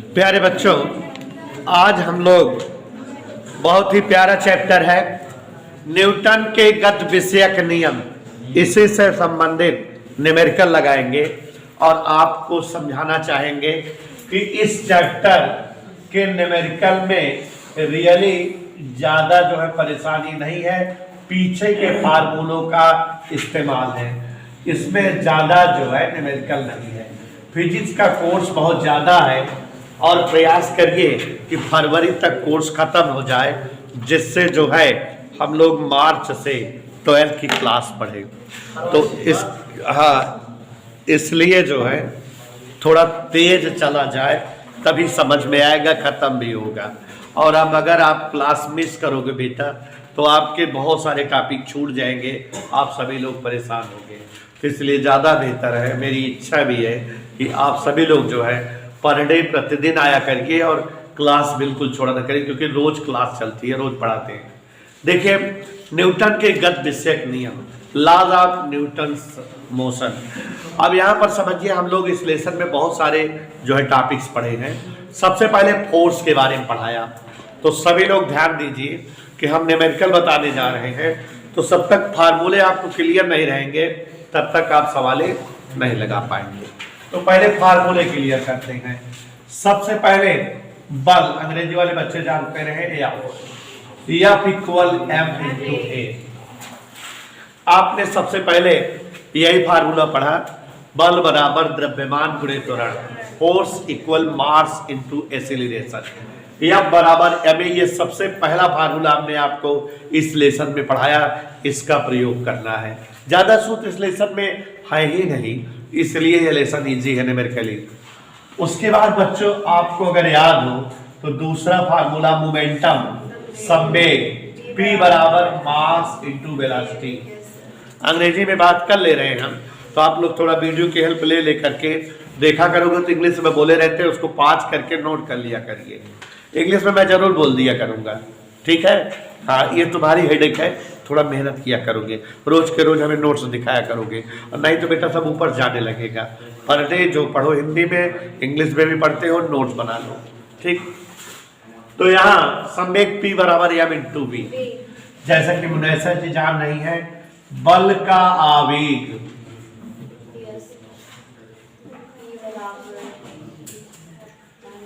प्यारे बच्चों, आज हम लोग बहुत ही प्यारा चैप्टर है न्यूटन के गति विषयक नियम, इसी से संबंधित न्यूमेरिकल लगाएंगे और आपको समझाना चाहेंगे कि इस चैप्टर के न्यूमेरिकल में रियली ज़्यादा जो है परेशानी नहीं है, पीछे के फार्मूलों का इस्तेमाल है, इसमें ज़्यादा जो है न्यूमेरिकल नहीं है। फिजिक्स का कोर्स बहुत ज़्यादा है और प्रयास करिए कि फरवरी तक कोर्स ख़त्म हो जाए, जिससे जो है हम लोग मार्च से 12th की क्लास पढ़ें। तो इसलिए जो है थोड़ा तेज चला जाए तभी समझ में आएगा, ख़त्म भी होगा। और अब अगर आप क्लास मिस करोगे बेटा तो आपके बहुत सारे टॉपिक छूट जाएंगे, आप सभी लोग परेशान होंगे। तो इसलिए ज़्यादा बेहतर है, मेरी इच्छा भी है कि आप सभी लोग जो है पर डे प्रतिदिन आया करिए और क्लास बिल्कुल छोड़ा ना करें, क्योंकि रोज़ क्लास चलती है, रोज़ पढ़ाते हैं। देखिए, न्यूटन के गति विषयक नियम, लॉज ऑफ न्यूटन मोशन। अब यहाँ पर समझिए, हम लोग इस लेसन में बहुत सारे जो है टॉपिक्स पढ़े हैं। सबसे पहले फोर्स के बारे में पढ़ाया, तो सभी लोग ध्यान दीजिए कि हम न्यूमेरिकल बताने जा रहे हैं, तो सब तक फार्मूले आपको क्लियर नहीं रहेंगे तब तक आप सवाले नहीं लगा पाएंगे। तो पहले फार्मूले क्लियर करते हैं। सबसे पहले बल, अंग्रेजी वाले बच्चे जानते रहे F इक्वल m/a। आपने सबसे पहले यही फार्मूला पढ़ा, बल बराबर द्रव्यमान गुणे त्वरण, force equal mass into acceleration. F बराबर ma, ये सबसे पहला फार्मूला हमने आपको इस लेसन में पढ़ाया, इसका प्रयोग करना है। ज़्यादा सूत्र इस लेसन में है ही नहीं, इसलिए ये लेसन इजी है न्यूमेरिकली। उसके बाद बच्चों, आपको अगर याद हो तो दूसरा फार्मूला मोमेंटम, संवेग, P बराबर मास इनटू वेलोसिटी। अंग्रेजी में बात कर ले रहे हैं हम, तो आप लोग थोड़ा वीडियो की हेल्प ले करके देखा करोगे तो इंग्लिश में बोले रहते हैं, उसको पास करके नोट कर लिया करिए। इंग्लिश में मैं जरूर बोल दिया करूंगा, ठीक है? हाँ, ये तुम्हारी हेडेक है, थोड़ा मेहनत किया करोगे, रोज के रोज हमें नोट्स दिखाया करोगे, और नहीं तो बेटा सब ऊपर जाने लगेगा। पर डे जो पढ़ो हिंदी में, इंग्लिश में भी पढ़ते हो, नोट्स बना लो, ठीक? तो यहाँ संवेग P बराबर m/v, जैसा कि मुनैसा जी जान रही है, बल का आवेग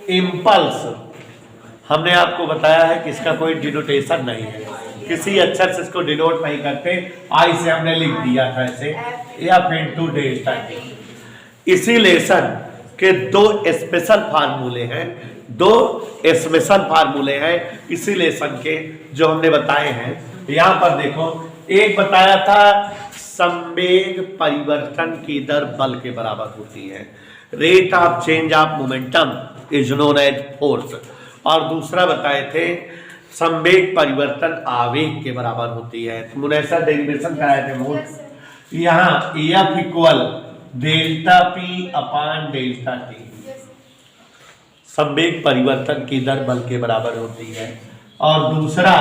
इम्पल्स, हमने आपको बताया है कि इसका कोई डिनोटेशन नहीं है, किसी अक्षर से इसको डिनोट नहीं करते, आई से हमने लिख दिया था ऐसे, F इनटू डेल्टा T। इसी लेसन के दो स्पेशल फार्मूले हैं, दो स्पेशल फार्मूले हैं इसी लेसन के जो हमने बताए हैं। यहाँ पर देखो, एक बताया था संवेग परिवर्तन की दर बल के बराबर होती है, rate of change of momentum is known as force, और दूसरा बताए थे संवेग परिवर्तन आवेग के बराबर होती है। मुनैसा डेरिवेशन कराए थे मोड। यहाँ F इक्वल डेल्टा P अपान डेल्टा T, संवेग परिवर्तन की दर बल के बराबर होती है, और दूसरा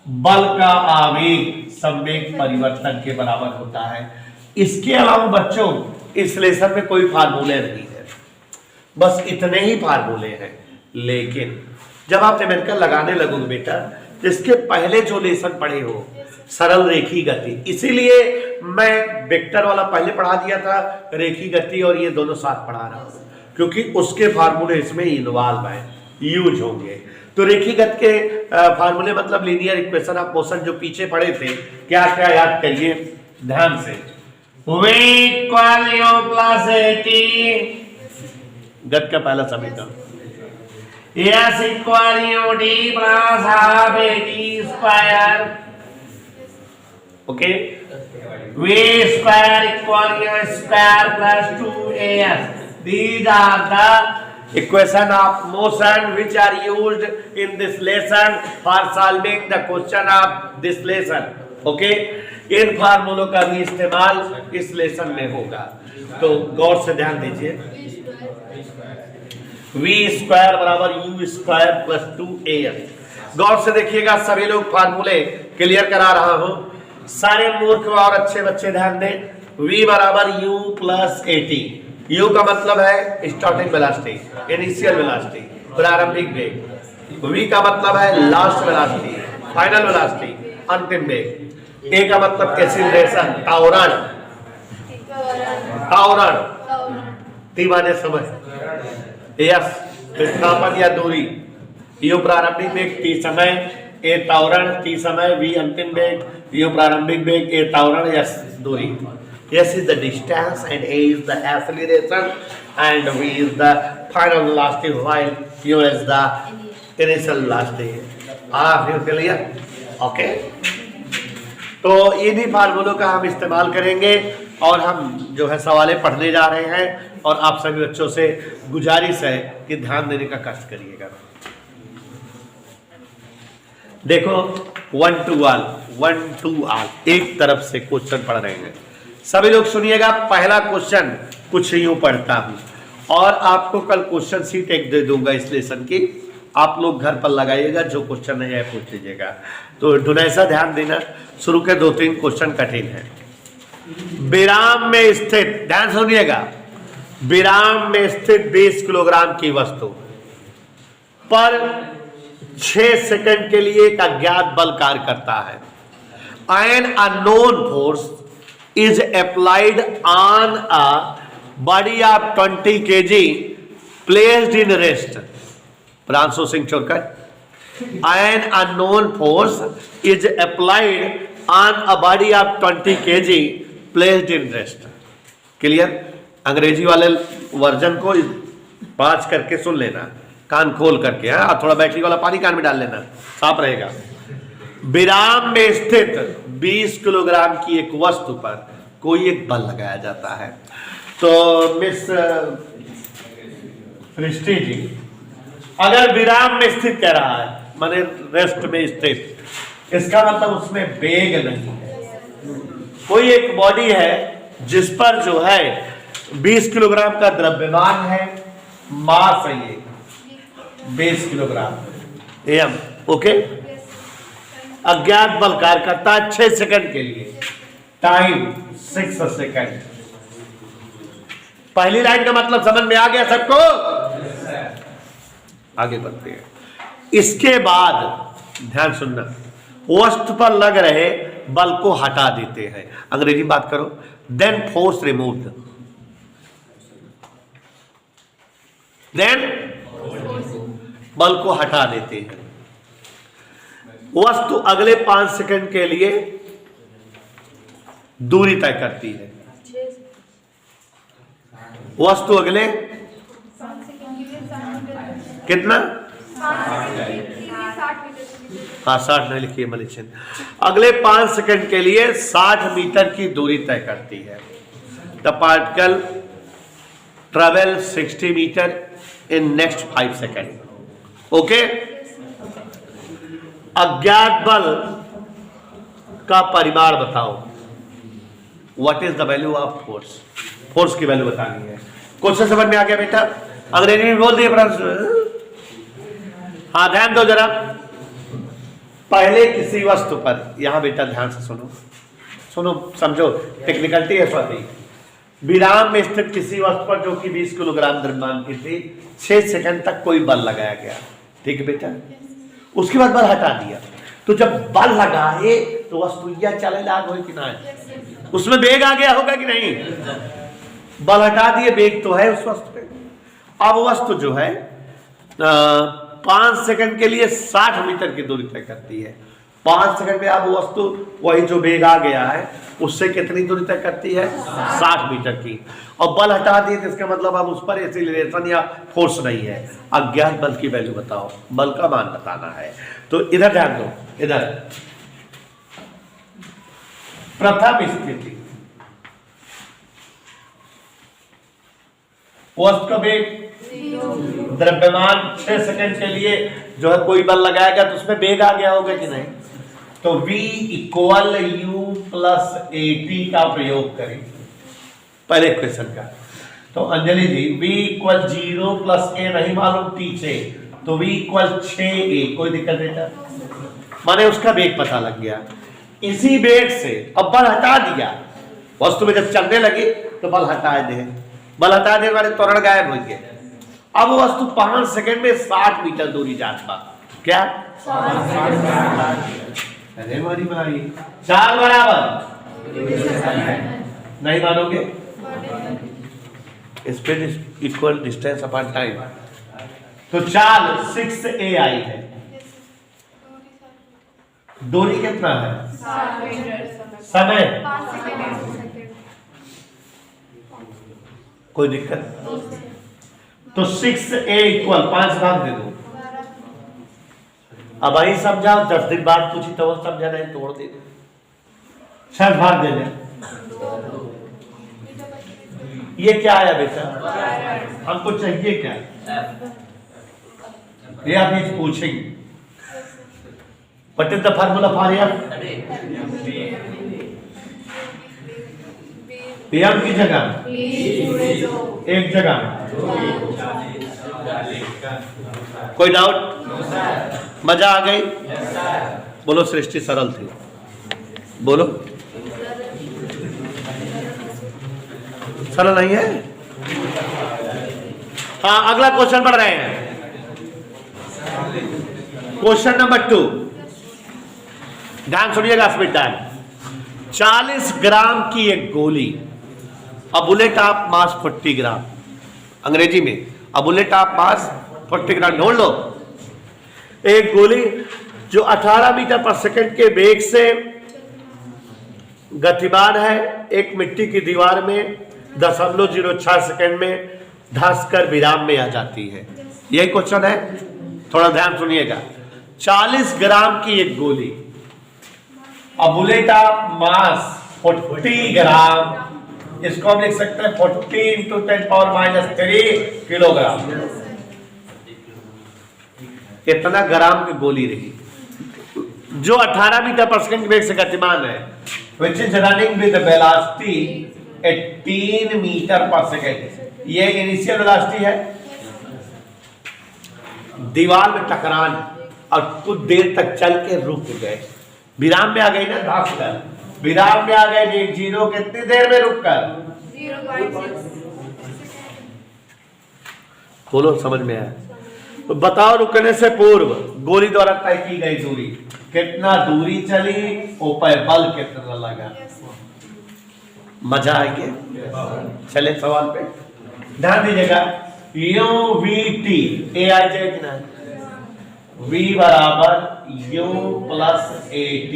बल का आवेग संवेग परिवर्तन के बराबर होता है। इसके अलावा बच्चों इस लेसन में कोई फार्मूले नहीं है, बस इतने ही फार्मूले हैं। लेकिन जब आप न्यूमेरिकल लगाने लगोगे बेटा, जिसके पहले जो लेसन पढ़े हो सरल रेखी गति, इसीलिए मैं वेक्टर वाला पहले पढ़ा दिया था, रेखी गति और ये दोनों साथ पढ़ा रहा हूं, क्योंकि उसके फार्मूले इसमें इन्वॉल्व है, यूज होंगे। तो रेखी गति के फार्मूले मतलब लीनियर इक्वेशन ऑफ मोशन जो पीछे पढ़े थे, क्या क्या याद करिए ध्यान से। V equal u plus at, गति का पहला समीकरण, S equal ud plus half at square, okay, V square equal u square plus 2as। These are the equation of motion which are used in this lesson for solving the question of this lesson, okay? इन फार्मूलों का भी इस्तेमाल इस lesson में होगा, तो गौर से ध्यान दीजिए। V स्क्वायर बराबर u स्क्वायर प्लस 2as। गौर से देखिएगा, सभी लोग फार्मूले क्लियर करा रहा हूं, सारे मूर्ख और अच्छे बच्चे ध्यान दें। V बराबर u प्लस 80, यू का मतलब है स्टार्टिंग वेलोसिटी, इनिशियल वेलोसिटी, प्रारंभिक वेग। वी का मतलब है लास्ट वेलोसिटी, फाइनल वेलोसिटी, अंतिम वेग। ए का मतलब एक्सीलरेशन, त्वरण, त्वरण, टी माने समय, यस विस्थापन या दूरी। यू प्रारंभिक वेग, टी समय, ए त्वरण, टी समय, वी अंतिम वेग, यू प्रारंभिक वेग, ए त्वरण, यस दूरी। S is the distance and A is the acceleration and V is the final velocity while U is the initial velocity. Are you clear? Okay. तो इन्हीं फार्मूलों का हम इस्तेमाल करेंगे और हम जो है सवालें पढ़ने जा रहे हैं और आप सभी बच्चों से गुजारिश है कि ध्यान देने का कष्ट करिएगा। देखो 1 to all एक तरफ से क्वेश्चन पढ़ रहे हैं, सभी लोग सुनिएगा। पहला क्वेश्चन कुछ यूं पढ़ता हूं और आपको कल क्वेश्चन सीट एक दे दूंगा इस लेसन की, आप लोग घर पर लगाइएगा, जो क्वेश्चन नहीं है पूछ लीजिएगा। तो ढूंढैसा ध्यान देना, शुरू के 2-3 क्वेश्चन कठिन है। विराम में स्थित, ध्यान सुनिएगा, विराम में स्थित 20 किलोग्राम की वस्तु पर 6 सेकंड के लिए एक अज्ञात बल कार्य करता है। An unknown force is applied on a body of 20 kg placed in rest. Pransu Singh Chorkar. An unknown force is applied on a body of 20 kg placed in rest. Clear? अंग्रेजी वाले वर्जन को पाँच करके सुन लेना, कान खोल करके, हाँ थोड़ा बैटरी वाला पानी कान में डाल लेना, साफ रहेगा। विराम में स्थित 20 किलोग्राम की एक वस्तु पर कोई एक बल लगाया जाता है। तो मिस सृष्टि जी, अगर विराम में स्थित कह रहा है माने रेस्ट में स्थित, इसका मतलब उसमें वेग नहीं है। कोई एक बॉडी है जिस पर जो है 20 किलोग्राम का द्रव्यमान है, मास है ये 20 किलोग्राम एम, ओके। अज्ञात बल कार्य करता है 6 सेकंड के लिए, टाइम 6 सेकंड। पहली लाइन का मतलब समझ में आ गया सबको? आगे बढ़ते हैं। इसके बाद ध्यान सुनना, वस्तु पर लग रहे बल को हटा देते हैं। अंग्रेजी में बात करो, देन फोर्स रिमूव्ड, देन बल को हटा देते हैं। वस्तु अगले 5 सेकंड के लिए दूरी तय करती है। वस्तु अगले कितना? हाँ 60 नहीं लिखिए मलिचन। अगले 5 सेकंड के लिए 60 मीटर की दूरी तय करती है। The particle travel 60 metre in next 5 second, okay. अज्ञात बल का परिमाण बताओ। What is the value of force? Force की वैल्यू बतानी है। क्वेश्चन समझ में आ गया बेटा? अंग्रेजी में बोल दिए हाँ ध्यान दो जरा। पहले किसी वस्तु पर, यहां बेटा ध्यान से सुनो, सुनो समझो, टेक्निकलिटी है स्वाति। विराम में स्थित किसी वस्तु पर जो कि 20 किलोग्राम द्रव्यमान की थी, 6 सेकंड तक कोई बल लगाया गया, ठीक है बेटा। उसके बाद बल हटा दिया, तो जब बल लगाए तो वस्तु यह चले लाग हो कि ना, उसमें वेग आ गया होगा कि नहीं? बल हटा दिए, वेग तो है उस वस्तु पे। अब वस्तु जो है 5 सेकंड के लिए 60 मीटर की दूरी तय करती है। 5 सेकंड में अब वस्तु वही जो वेग आ गया है उससे कितनी दूरी तय करती है? 60 मीटर की। और बल हटा दिए तो इसका मतलब अब उस पर एक्सीलरेशन या फोर्स नहीं है। अज्ञात बल की वैल्यू बताओ, बल का मान बताना है। तो इधर ध्यान दो, इधर प्रथम स्थिति, वस्तु का वेग द्रव्यमान 6 सेकंड के लिए जो है कोई बल लगाएगा तो उसमें वेग आ गया होगा कि नहीं? तो V equal U plus AT का प्रयोग करें पहले क्वेश्चन का। तो अंजलि जी V इक्वल 0 प्लस A नहीं मालूम T से, तो V इक्वल 6A, कोई दिक्कत बेटा? माने उसका वेग पता लग गया। इसी वेग से अब बल हटा दिया, वस्तु में जब चलने लगी तो बल हटा दे, बल हटा देने वाले त्वरण गायब हो गए। अब वो वस्तु 5 सेकंड में 60 मीटर दूरी जात बा। क्या? अरे मारी भाई, 4 बराबर नहीं मानोगे? Speed is equal distance upon time. तो चाल 6AI है। दूरी कितना है? समय कोई दिक्कत? तो 6A इक्वल 5 भाग दे दो। अब आई समझाओ, 10 दिन बाद पूछी तो वो समझा नहीं, तोड़ दे। 6 भाग दे दे। ये क्या आया बेटा? हमको चाहिए क्या? ये आप ये पूछेंगे। What is the formula for M? PM की जगह एक जगह। कोई डाउट? मजा आ गई? बोलो सृष्टि सरल थी। बोलो सरल नहीं है? हाँ, अगला क्वेश्चन पढ़ रहे हैं। क्वेश्चन नंबर 2, ध्यान सुनिएगा स्पीड टाइम। 40 ग्राम की एक गोली, अ बुलेट ऑफ मास 40 ग्राम, अंग्रेजी में अ बुलेट ऑफ मास 40 ग्राम। ढूंढ लो। एक गोली जो 18 मीटर पर सेकंड के वेग से गतिमान है, एक मिट्टी की दीवार में 0.06 सेकंड में धंसकर विराम में आ जाती है। यही क्वेश्चन है, थोड़ा ध्यान सुनिएगा। 40 ग्राम की एक गोली, अ बुलेट ऑफ मास 40 ग्राम, इसको हम लिख सकते हैं 40 × 10⁻³ किलोग्राम। कितना ग्राम की गोली रही जो 18 मीटर पर सेकंड वेग से गतिमान है, which is running with velocity 18 metre per second. ये इनिशियल वेलोसिटी है, दीवार में टकरान और कुछ देर तक चल के रुक गए, विराम में आ गई ना, धंसकर विराम में आ गए। 0 कितनी देर में रुक कर? 0.6। बोलो समझ में आया? तो बताओ, रुकने से पूर्व गोली द्वारा तय की गई दूरी, कितना दूरी चली, ऊपर बल कितना लगा? मजा आएगी? चले सवाल पे ध्यान दीजिएगा। UVT AI जाए कि ना? V बराबर U + AT।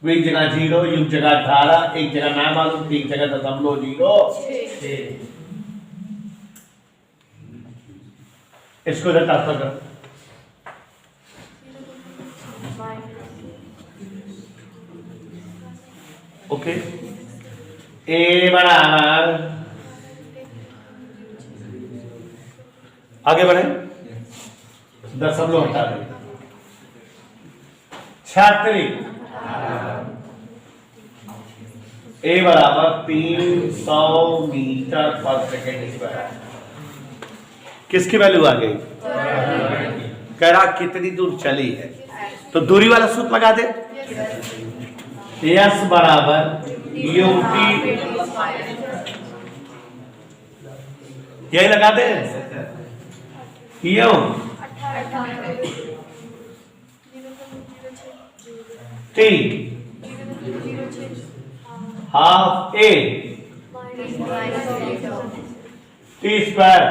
V जगह 0, U जगह 18, एक जगह ना मालूम, 3 जगह 0.06। इसको ट्रांसफर करो। ओके, ए बराबर, आगे बढ़े, 0.06 हटा दें। छात्री ए बराबर 300 मीटर पर सेकेंड स्क्वायर। किसकी वैल्यू आ गई? कह रहा कितनी दूर चली है, तो दूरी वाला सूत्र लगा दे। S बराबर UT, यही लगा दे। T ½ A T square.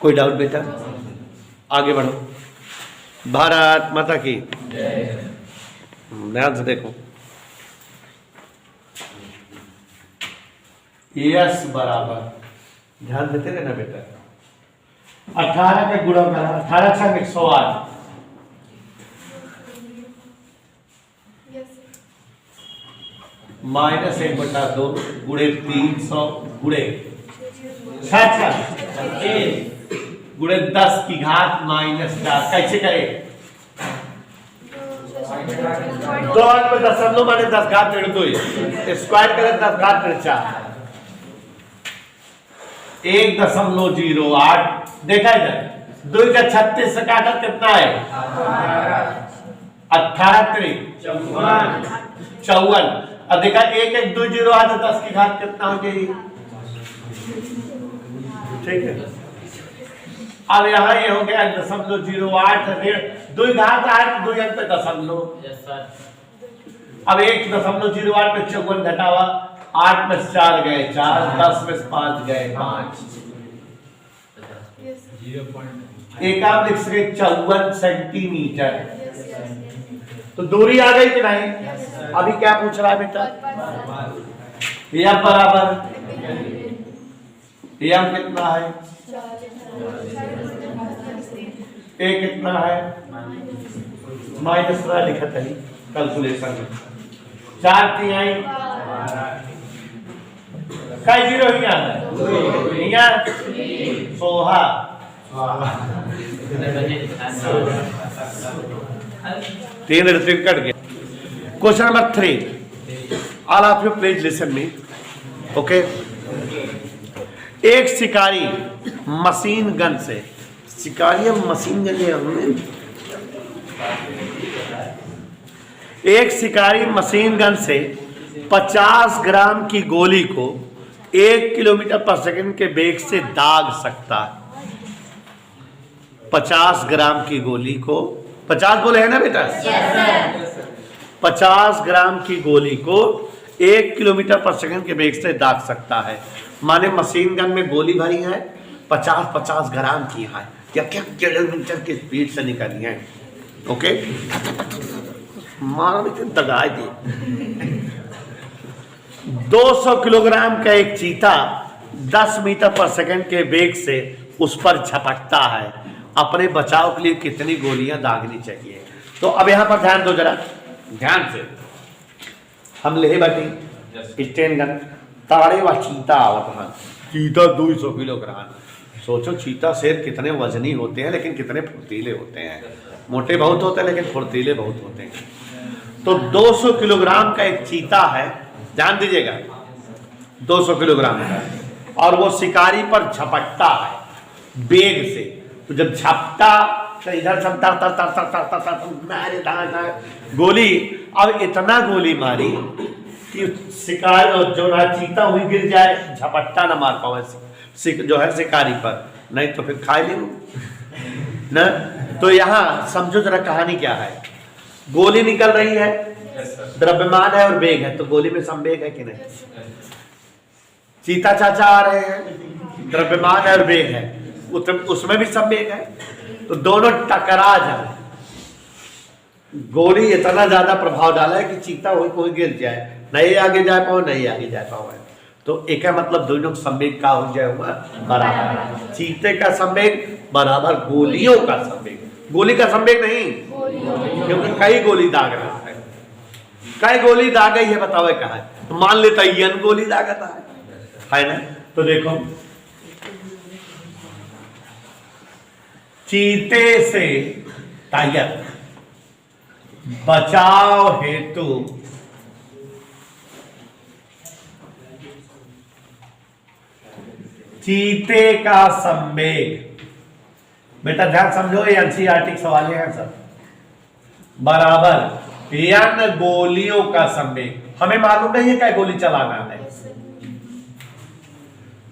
कोई डाउट बेटा? आगे बढ़ो। भारत माता की ध्यान से देखो। S बराबर, ध्यान देते रहना बेटा, 18 के गुणा करा, 18 × 108 -1/2 गुणे 300 गुणे गुणे 10 की घात -4। कैसे करे? 2 में दशमलव माने 10 घात 2 स्क्वायर करे 10 घात 4 1.08। देखा इधर 2 का 36 से काटा कितना है? 18 × 3 54। अब देखा 1 1 2 0 आ तो 10 की घात कितना हो गई, ठीक है। अब यहाँ ये हो गया 0.08, 2 घात 8, 2 अंक पे दशमलव। अब 1.08 पे 54 घटावा, 8 में 4 गए 4, 10 में 5 गए 5, एकाम लिख सके 54 सेंटीमीटर। तो दूरी आ गई कि नहीं? अभी क्या पूछ रहा है बेटा? यम बराबर यम कितना है, ए कितना है, -3 लिखा था कैलकुलेशन में, 4×3 कई जीरो ही है सोहा। तीन ऋतिक कट गया। Question number 3, all of you please listen me, okay. एक शिकारी मशीन गन से, शिकारी मशीन गन है, एक शिकारी मशीन गन से 50 ग्राम की गोली को 1 किलोमीटर पर सेकंड के वेग से दाग सकता है। 50 ग्राम की गोली को, 50 बोले है ना बेटा? 50 ग्राम की गोली को 1 किलोमीटर पर सेकंड के वेग से दाग सकता है। माने मशीन गन में गोली भरी है, 50 ग्राम की है, क्या किलोमीटर की स्पीड से निकली है, ओके। मारा लेकिन दगाए दी। 200 किलोग्राम का एक चीता 10 मीटर पर सेकंड के वेग से उस पर झपटता है। अपने बचाव के लिए कितनी गोलियां दागनी चाहिए? तो अब यहां पर ध्यान दो जरा, ध्यान से। हम ले बाटी स्टेन गन ताड़े व चीता आवत, चीता 200 किलोग्राम। सोचो चीता शेर कितने वजनी होते हैं, लेकिन कितने फुर्तीले होते हैं। मोटे बहुत होते हैं लेकिन फुर्तीले बहुत होते हैं। तो 200 किलोग्राम का एक चीता है, ध्यान दीजिएगा, 200 किलोग्राम का, और वो शिकारी पर झपटता है बेग से। तो जब झपटा तो इधर झपटा मारे गोली। अब इतना गोली मारी कि शिकार जो ना चीता हुई गिर जाए, झपट्टा ना मार पाओ जो है शिकारी पर, नहीं तो फिर खा ले ना। तो यहाँ समझो जरा कहानी क्या है। गोली निकल रही है, द्रव्यमान है और वेग है, तो गोली में संवेग है कि नहीं? चीता चाचा आ रहे हैं, द्रव्यमान है और वेग है, उसमें भी संवेग है, तो दोनों टकरा जाए। गोली इतना ज्यादा प्रभाव डाला है कि चीता हुई कोई गिर जाए, नहीं आगे जा पाओ, नहीं आगे जा पाओ। तो एक है मतलब दोनों संवेग का हो जाए बराबर। चीते का संवेग बराबर गोलियों का संवेग, गोली का संवेग नहीं, क्योंकि कई गोली दाग रहा है। कई गोली दाग गई है, बताओ कहा है? तो मान लेता यन गोली दागता है ना। तो देखो चीते से टाइगर बचाव हेतु चीते का संवेग, बेटा ध्यान समझो, ये एनसीईआरटी सवाल है सर, बराबर यन गोलियों का संवेग। हमें मालूम नहीं है क्या गोली चलाना है।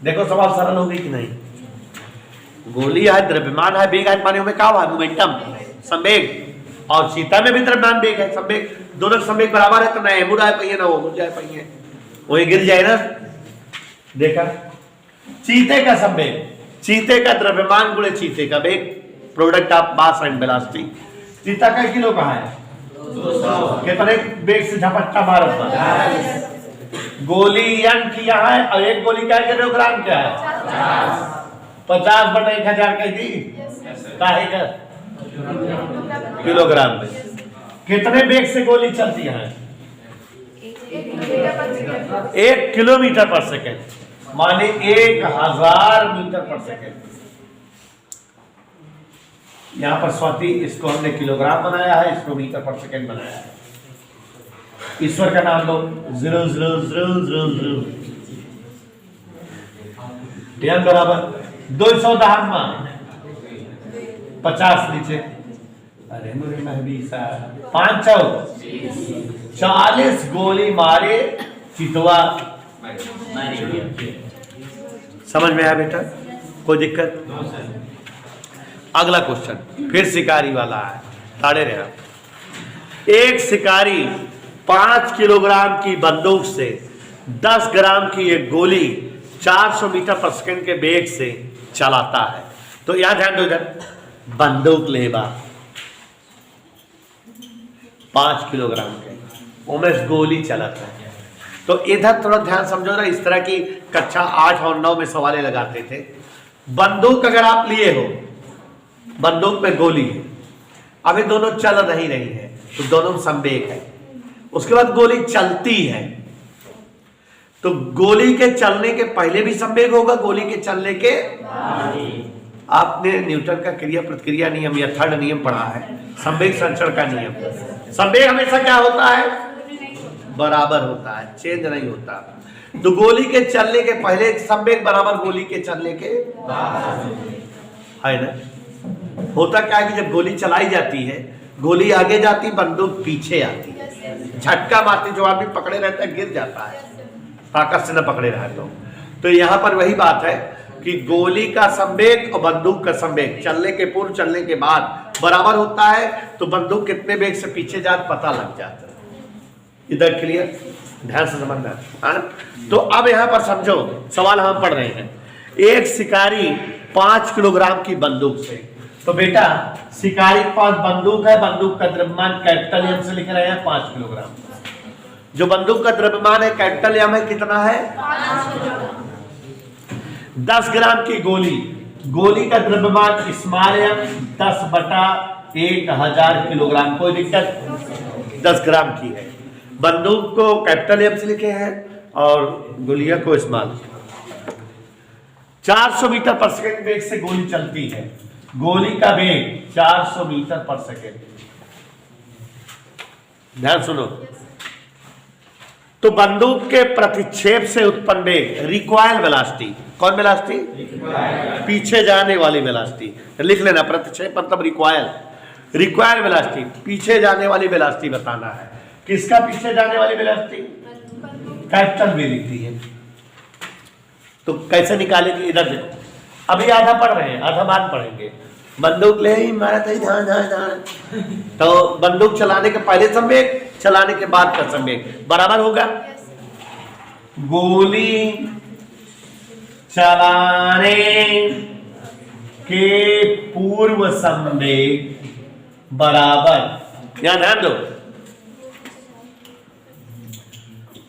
देखो सवाल सरल हो गई कि नहीं? गोली है, द्रव्यमान है, वेग है, माने में क्या है? मोमेंटम, संवेग। और चीता में भी द्रव्यमान वेग है, संवेग, दोनों संवेग बराबर है। तो ना एमुड़ आए पहिए ना वो मुड़ जाए पहिए, वही गिर जाए ना। देखा चीते का संवेग, चीते का द्रव्यमान गुणे चीते का वेग, product of mass and velocity. चीता का किलो का है 200, कितने वेग से झपट्टा मारा? गोली यन किया है और एक गोली क्या किलोग्राम क्या है? 50/1000 कह दी काहे का किलोग्राम में। कितने वेग से गोली चलती है? 1 किलोमीटर पर सेकेंड, माने 1000 मीटर पर सेकेंड। यहां पर स्वाति इसको हमने किलोग्राम बनाया है, इसको मीटर पर सेकेंड बनाया है। ईश्वर का नाम लो, 00000 ध्यान बराबर 210 50 नीचे अरे मुझे महबीसा 5 चौक 40 गोली मारे चितवा। समझ में आया बेटा? कोई दिक्कत? अगला क्वेश्चन फिर शिकारी वाला है, ताड़े रहे। एक शिकारी 5 किलोग्राम की बंदूक से 10 ग्राम की एक गोली 400 मीटर पर सेकंड के वेग से चलाता है। तो यहां ध्यान दो, इधर बंदूक लेबा 5 किलोग्राम के उमेश गोली चलाता है। तो इधर थोड़ा ध्यान समझो ना, इस तरह की कक्षा 8 और 9 में सवाले लगाते थे। बंदूक अगर आप लिए हो, बंदूक में गोली है, अभी दोनों चल नहीं रही है तो दोनों संवेग है। उसके बाद गोली चलती है तो गोली के चलने के पहले भी संवेग होगा, गोली के चलने के आपने न्यूटन का क्रिया प्रतिक्रिया नियम या थर्ड नियम पढ़ा है, संवेग संचरण का नियम। संवेग हमेशा क्या होता है? बराबर होता है, चेंज नहीं होता। तो गोली के चलने के पहले संवेग बराबर गोली के चलने के है ना। होता क्या है कि जब गोली चलाई जाती है, गोली आगे जाती, बंदूक पीछे आती है, झटका मारती, जो आदमी पकड़े रहता है गिर जाता है, ताकत से न पकड़े रहे तो यहाँ पर वही बात है कि गोली का संवेग और बंदूक का संवेग चलने के पूर्व चलने के बाद बराबर होता है। तो बंदूक कितने वेग से पीछे जात पता लग जाता है। इधर क्लियर? ध्यान से समझना। तो अब यहाँ पर समझो, सवाल हम पढ़ रहे हैं। एक शिकारी 5 किलोग्राम की बंदूक से, तो बेटा शिकारी के पास बंदूक है, बंदूक का द्रव्यमान कैपिटल एम से लिख रहे हैं 5 किलोग्राम। जो बंदूक का द्रव्यमान है कैपिटल एम है, कितना है? 10 ग्राम की गोली, गोली का द्रव्यमान स्मॉल एम 10/1000 किलोग्राम। कोई दिक्कत? 10 ग्राम की है। बंदूक को कैपिटल एम से लिखे हैं और गोलियां को स्मॉल। 400 मीटर पर सेकेंड वेग से गोली चलती है। गोली का वेग 400 मीटर पर सेकेंड। ध्यान सुनो। तो बंदूक के प्रतिक्षेप से उत्पन्न वेग रिक्वायल वेलोसिटी, कौन वेलोसिटी? पीछे जाने वाली वेलोसिटी। लिख लेना, प्रतिक्षेप मतलब रिक्वायल, रिक्वायल वेलोसिटी, पीछे जाने वाली वेलोसिटी बताना है। किसका पीछे जाने वाली वेलोसिटी? कैपिटल वी लिखती है। तो कैसे निकालेंगे? इधर देखो, अभी आधा पढ़ रहे हैं, आधा बाद पढ़ेंगे। बंदूक ले ही मारा था, तो बंदूक चलाने के पहले संवेग, चलाने के बाद का संवेग बराबर होगा। गोली चलाने के पूर्व संवेग बराबर, यहां ध्यान दो,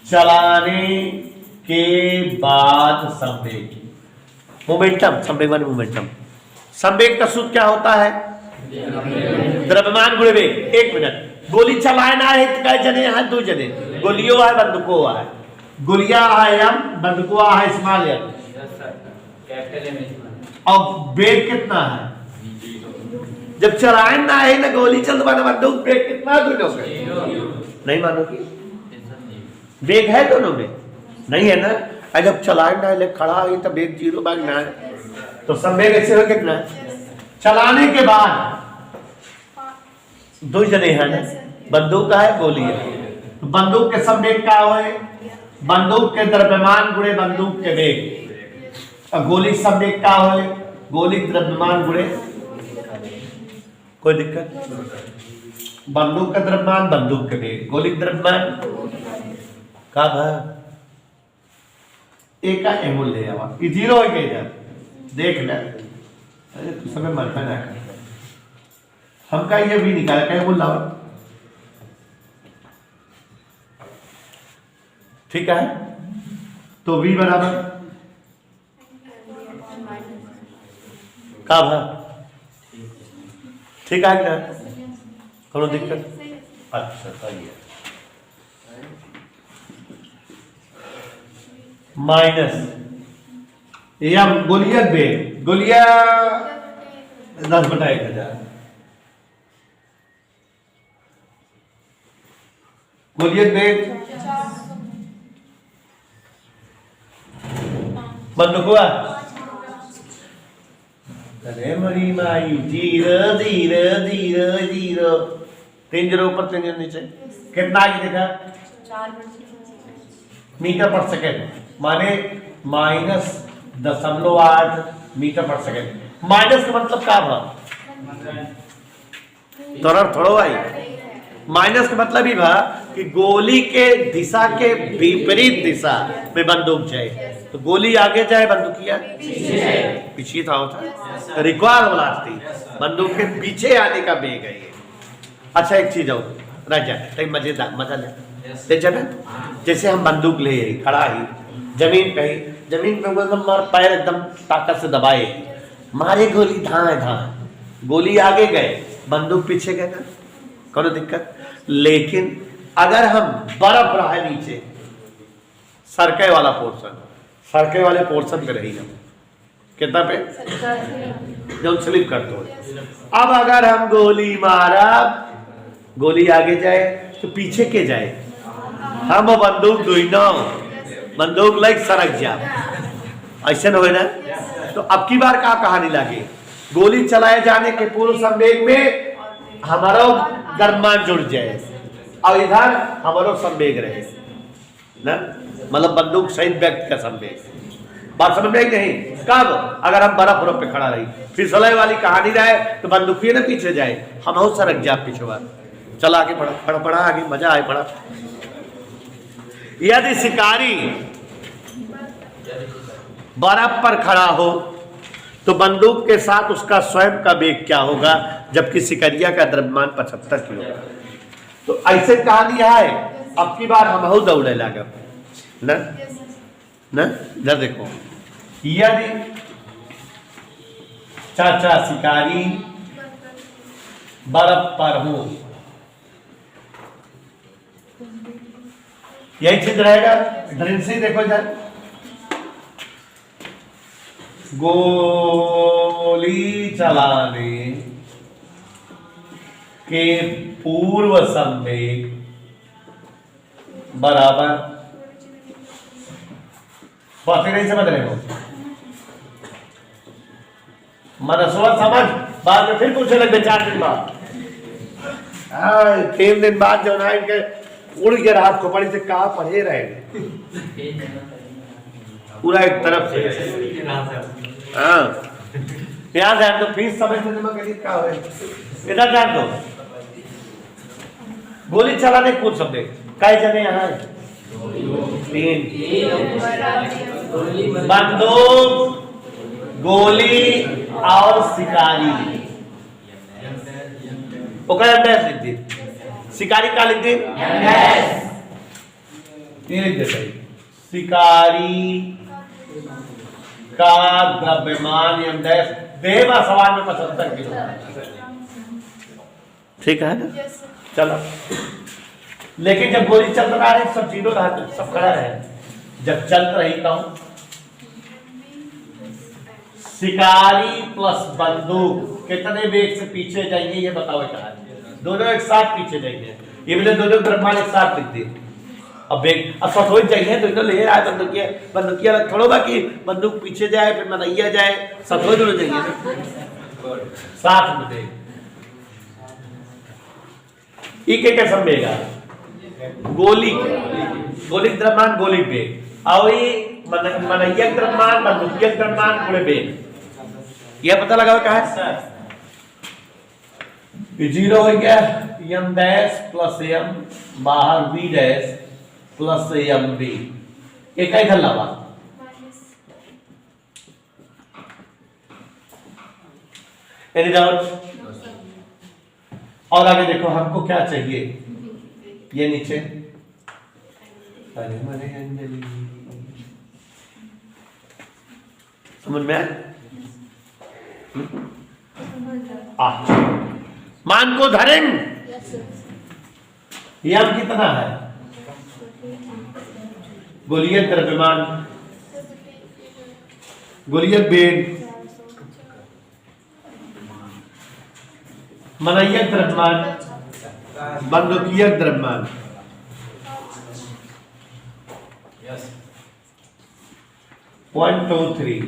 चलाने के बाद संवेग, मोमेंटम, संवेग माने मोमेंटम। संवेग का सूत्र क्या होता है? द्रव्यमान गुणे वेग। 1 मिनट, गोली चलाना है कितने जने हैं? 2 जने। गोलियों है बंदूकों है, गोलियां है एम, बंदूकों है स्मॉल एम। और वेग कितना है? जब चलाना है ना गोली चल रहा बंदूक, वेग कितना दोनों का? नहीं मानोगी? वेग है दोनों में? नहीं है ना। जब चलाना है खड़ा है तो वेग 0 भागना है, तो संवेग ऐसे हो कितना है? चलाने के बाद 2 जने हैं ना, बंदूक है गोली है, तो बंदूक के संवेग क्या है? बंदूक के द्रव्यमान गुणे बंदूक के वेग। और गोली संवेग क्या है? गोली द्रव्यमान गुणे। कोई दिक्कत? बंदूक का द्रव्यमान बंदूक के वेग, गोली द्रव्यमान का भाग एक का एमोल ले आवा, ये 0 है क्या? देख ले, अरे तू समय मरता ना कर, हमका ये भी निकाला क्या बोल रहा? ठीक है, तो v बराबर का भाग, ठीक है क्या? कोनो दिक्कत? अच्छा सही है। माइनस या गोलिया वेग, गोलिया 10/1000, गोलिया वेग बंदूक हुआ अरे मरी माई, 0 0 0 0, 3 0 ऊपर 3 0 नीचे, कितना आगे देखा? 4 मीटर पर सेकेंड, माने -0.8 मीटर पर सेकेंड। माइनस का मतलब क्या था? थोड़ा भाई, माइनस का मतलब ही था कि गोली के दिशा के विपरीत दिशा में बंदूक जाए, तो गोली आगे जाए, बंदूकिया पीछे था होता, रिकॉल ब्लास्टिंग, बंदूक के पीछे आने का बेग है ये। अच्छा एक चीज और राजा, मजेदार मजा ले जब जैसे हम बंदूक ले खड़ा ही जमीन पे एकदम पैर एकदम ताकत से दबाए, मारे गोली धाए, गोली आगे गए, बंदूक पीछे गए ना, कोनो दिक्कत। लेकिन अगर हम बर्फ रहा है नीचे, सरके वाला पोर्शन, सरके वाले पोर्शन पे रही हम कितना पे जब स्लिप कर दो। अब अगर हम गोली मारा, गोली आगे जाए तो पीछे के जाए, हम बंदूक दुईनो बंदूक लाइक सरक जा, ऐसा हो ना। तो अब की बार क्या कहानी लगे, गोली चलाए जाने के पूर्व संवेग में हमारा द्रव्यमान जुड़ जाए और इधर हमारा संवेग रहे ना, मतलब बंदूक सहित व्यक्ति का संवेग। बात समझ में आई नहीं? कब? अगर हम बर्फ पे खड़ा रही, फिसले वाली कहानी रहे तो बंदूक ना पीछे जाए, हम बहुत सरक जा पिछवा, चला आगे पढ़ा आगे, मजा आए पढ़ा। यदि शिकारी बर्फ पर खड़ा हो तो बंदूक के साथ उसका स्वयं का वेग क्या होगा, जबकि शिकारिया का द्रव्यमान 75 किलो। तो ऐसे कहानी है। अब की बार हम दौड़े लगा ना, इधर देखो, यदि चाचा शिकारी बर्फ पर हो, यही चीज रहेगा। ड्रिल से देखो इधर, गोली चलाने के पूर्व संवेग बराबर, बातें नहीं समझ रहे हो? मनसवा समझ, बाद में फिर पूछने लगे 4 दिन बाद, 3 दिन बाद जो ना इनके उड़ के रात को पड़ी से कहा पढ़े रहे पूरा एक तरफ से। हाँ याद है तो फीस समझ में क्या हो, इधर जान दो। गोली चलाने कौन समझे कई जने यहाँ 3, बंदूक, गोली और शिकारी। लिख दी, शिकारी का लिख दी, लिख दे। शिकारी का द्रव्यमान देवा सवाल में 75 किलो, ठीक है ना? चलो, लेकिन जब गोली चल रहा है सब जीरो रहा, सब खड़ा रहे। जब चल रही तो शिकारी प्लस बंदूक कितने वेग से पीछे जाएंगे ये बताओ। कहा दोनों एक साथ पीछे जाएंगे, ये बोले दोनों द्रव्यमान एक साथ लिख दे। अब वेग अब सच हो जाइए तो ले रहा है बंदूकिया थोड़ा बाकी बंदूक पीछे जाए फिर मनैया जाए, सब हो दोनों जाइए साथ में दे। क्या समझेगा? गोली द्रव्यमान गोली वेग और मनैया द्रव्यमान बंदूकिया द्रव्यमान पूरे वेग, यह पता लगा क्या है? 0 हो गया m डैश प्लस m बाहर v dash plus m v, एक ही धन लावा। Any doubt? और आगे देखो हमको क्या चाहिए, ये नीचे अरे मरे अंजलि, समझ में आ? मान को धरें, यम कितना है? गोलीय द्रव्यमान, गोलीय वेग, मनैया द्रव्यमान, बंदूकिया द्रव्यमान। 1 2 3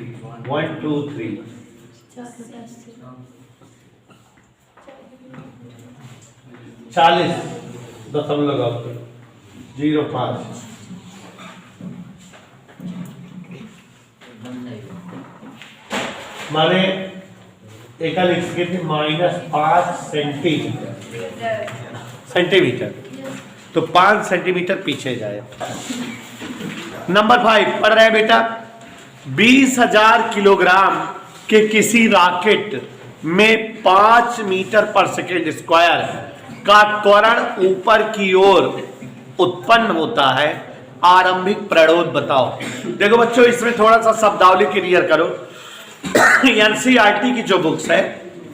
1 2 3 40.05 माने एक लिख सके थे -5 सेंटीमीटर, तो 5 सेंटीमीटर पीछे जाए। नंबर 5 पढ़ रहे हैं बेटा। 20,000 किलोग्राम के किसी रॉकेट में 5 मीटर पर सेकेंड स्क्वायर का त्वरण ऊपर की ओर उत्पन्न होता है, आरंभिक प्रणोद बताओ। देखो बच्चों, इसमें थोड़ा सा शब्दावली क्लियर करो। एनसीईआरटी की जो बुक्स है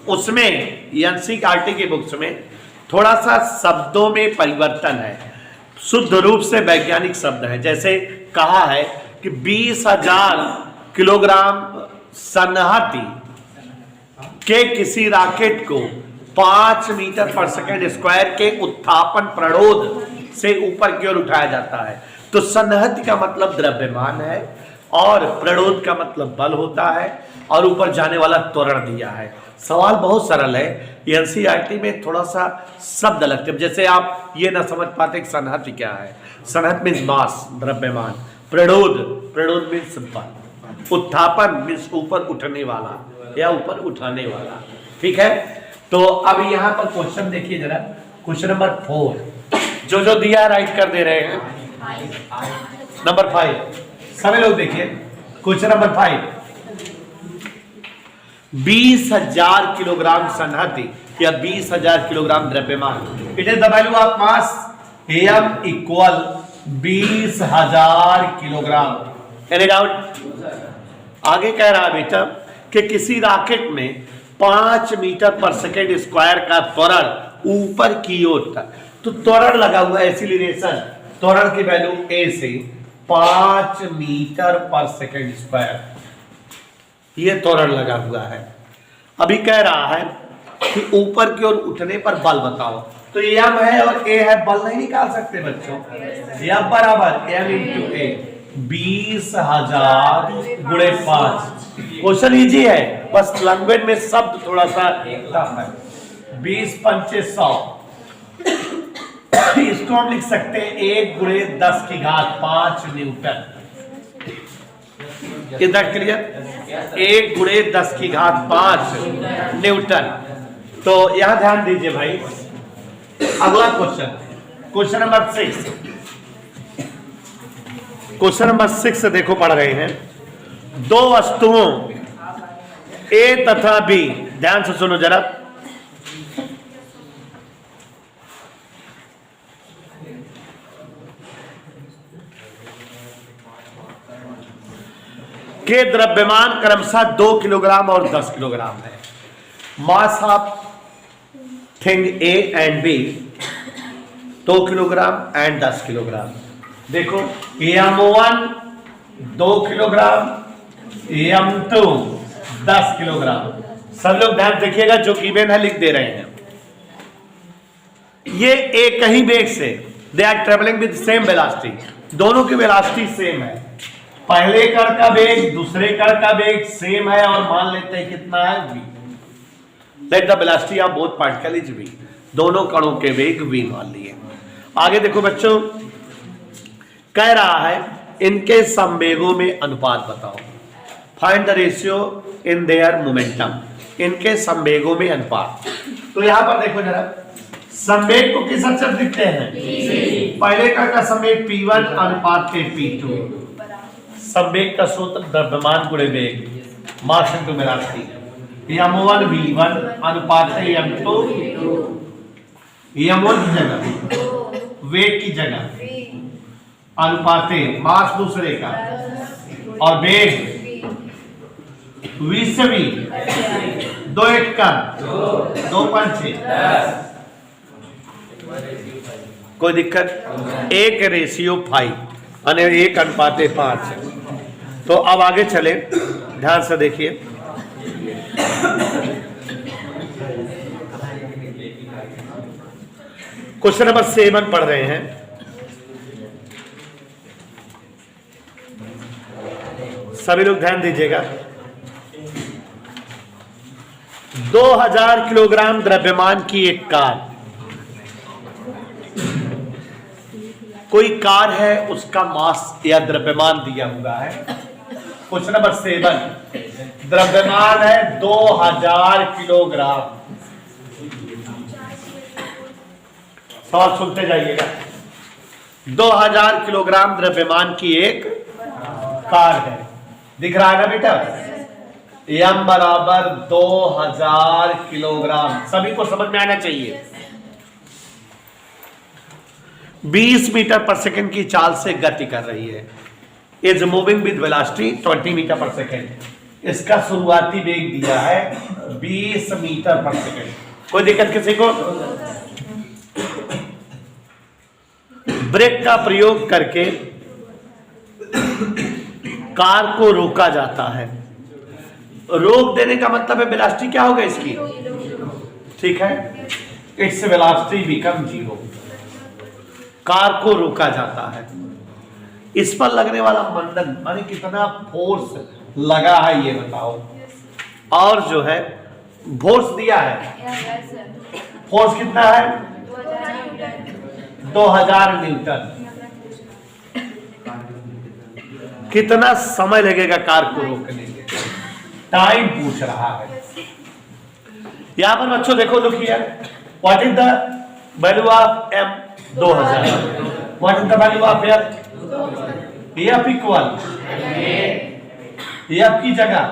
उसमें, एनसीईआरटी की बुक्स में थोड़ा सा शब्दों में परिवर्तन है, शुद्ध रूप से वैज्ञानिक शब्द है। जैसे कहा है कि 20,000 किलोग्राम सन्हति के किसी रॉकेट को 5 मीटर पर सेकेंड स्क्वायर के उत्थापन प्रणोद से ऊपर की ओर उठाया जाता है। तो सन्हति का मतलब द्रव्यमान है और प्रणोद का मतलब बल होता है, और ऊपर जाने वाला त्वरण दिया है। सवाल बहुत सरल है, एनसीईआरटी में थोड़ा सा शब्द लगते हैं। जैसे आप ये ना समझ पाते कि सन्हति क्या है। सन्हति मीन्स मास, द्रव्यमान। प्रणोद मीन्स बल। उत्थापन मीन्स ऊपर उठने वाला या ऊपर उठाने वाला। ठीक है, तो अब यहाँ पर क्वेश्चन देखिए जरा, क्वेश्चन नंबर 4 जो दिया राइट कर दे रहे हैं। नंबर 5 सभी लोग देखिए, क्वेश्चन नंबर 5। 20,000 किलोग्राम सन्हति या 20,000 किलोग्राम द्रव्यमान, it is the value of mass m equal 20,000 kilogram. Any doubt? आगे कह रहा है बेटा कि किसी रॉकेट में 5 मीटर पर सेकेंड स्क्वायर का त्वरण ऊपर की ओर तक, तो त्वरण लगा हुआ है, एक्सीलरेशन, त्वरण की वैल्यू a से 5 मीटर पर सेकेंड स्क्वायर, ये त्वरण लगा हुआ है। अभी कह रहा है कि ऊपर की ओर उठने पर बल बताओ। तो m है और a है, बल नहीं निकाल सकते बच्चों। m बराबर m इंटू a, 20,000 गुणे 5। क्वेश्चन इजी है, बस लैंग्वेज में शब्द थोड़ा सा एकदम है। 20 पंचे 100, इसको हम लिख सकते हैं 1 गुणे 10 की घात 5 न्यूटन। कितना क्लियर? 1 गुणे 10 की घात 5 न्यूटन। तो यहां ध्यान दीजिए भाई। अगला question, question number 6। Question number 6 देखो पढ़ रहे हैं। दो वस्तुओं A तथा B, ध्यान से सुनो जरा। के द्रव्यमान क्रमशः 2 किलोग्राम और 10 किलोग्राम है। Mass of thing A and B 2 kilogram and 10 kilogram. देखो M1 2 किलोग्राम, M2 10 किलोग्राम। सब लोग ध्यान देखिएगा, जो गिवन है लिख दे रहे हैं। ये एक ही वेग से, they are travelling with same velocity, दोनों की वेलोसिटी सेम है। पहले कण का वेग दूसरे कण का वेग सेम है, और मान लेते हैं कितना है v। Let the velocity of both particle is v, दोनों कणों के वेग v मान लिए। आगे देखो बच्चों, कह रहा है इनके संवेगों में अनुपात बताओ। Find the ratio in their momentum, इनके संवेगों में अनुपात। तो यहां पर देखो जरा, संवेग को किस अक्षर लिखते हैं? पहले कण का संवेग P1 अनुपात के P2। संवेग का सूत्र द्रव्यमान गुणे वेग, mass into velocity. M1 V1 अनुपात से M2, M1 की जगह वेग की जगह अनुपात मास दूसरे का, और वेग V से V, 2 1 का 2 5 6। कोई दिक्कत? 1 रेशियो 5 और 1 अनुपात 5। तो अब आगे चले, ध्यान से देखिए। क्वेश्चन नंबर 7 पढ़ रहे हैं। सभी लोग ध्यान दीजिएगा। 2000 किलोग्राम द्रव्यमान की एक कार, कोई कार है, उसका मास या द्रव्यमान दिया हुआ है। क्वेश्चन नंबर 7, द्रव्यमान है 2000 किलोग्राम। सवाल सुनते जाइएगा। 2000 किलोग्राम द्रव्यमान की एक कार है, दिख रहा है ना बेटा? m बराबर 2000 किलोग्राम, सभी को समझ में आना चाहिए। 20 मीटर पर सेकंड की चाल से गति कर रही है, is moving with velocity 20 metre per second. इसका शुरुआती वेग दिया है 20 मीटर पर सेकंड। कोई दिक्कत किसी को? ब्रेक का प्रयोग करके कार को रोका जाता है। रोक देने का मतलब है वेलोसिटी क्या होगा इसकी, ठीक है, इट्स वेलोसिटी बिकम 0। कार को रोका जाता है। इस पर लगने वाला मंदन माने कितना फोर्स लगा है ये बताओ। और जो है फोर्स दिया है, फोर्स कितना है? 2000 न्यूटन। कितना समय लगेगा कार को रोकने में, टाइम पूछ रहा है। यहां पर बच्चों देखो, look here, what is the value of m? 2000। What is the value of f? f equal f की जगह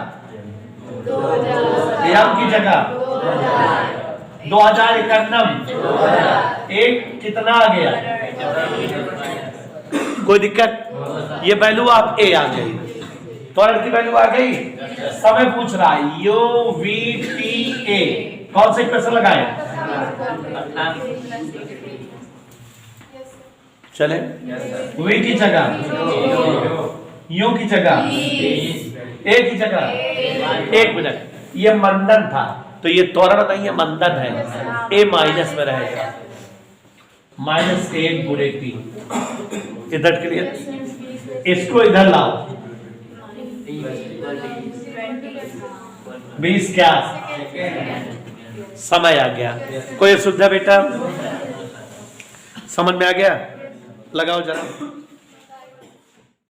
2051 एक कितना आ गया? कोई दिक्कत? ये वैल्यू ऑफ a आ गई, त्वरण की वैल्यू आ गई। समय पूछ रहा है UVTA, कौन सा इक्वेशन लगाए? चले V की जगह U की जगह A की जगह। एक मिनट, ये मंदन था तो ये त्वरण नहीं है, मंदन है। A माइनस में रहेगा, -1 गुणे 3। इधर के लिए इसको इधर लाओ, 20 क्या समय आ गया। कोई सुविधा बेटा समझ में आ गया? लगाओ जरा।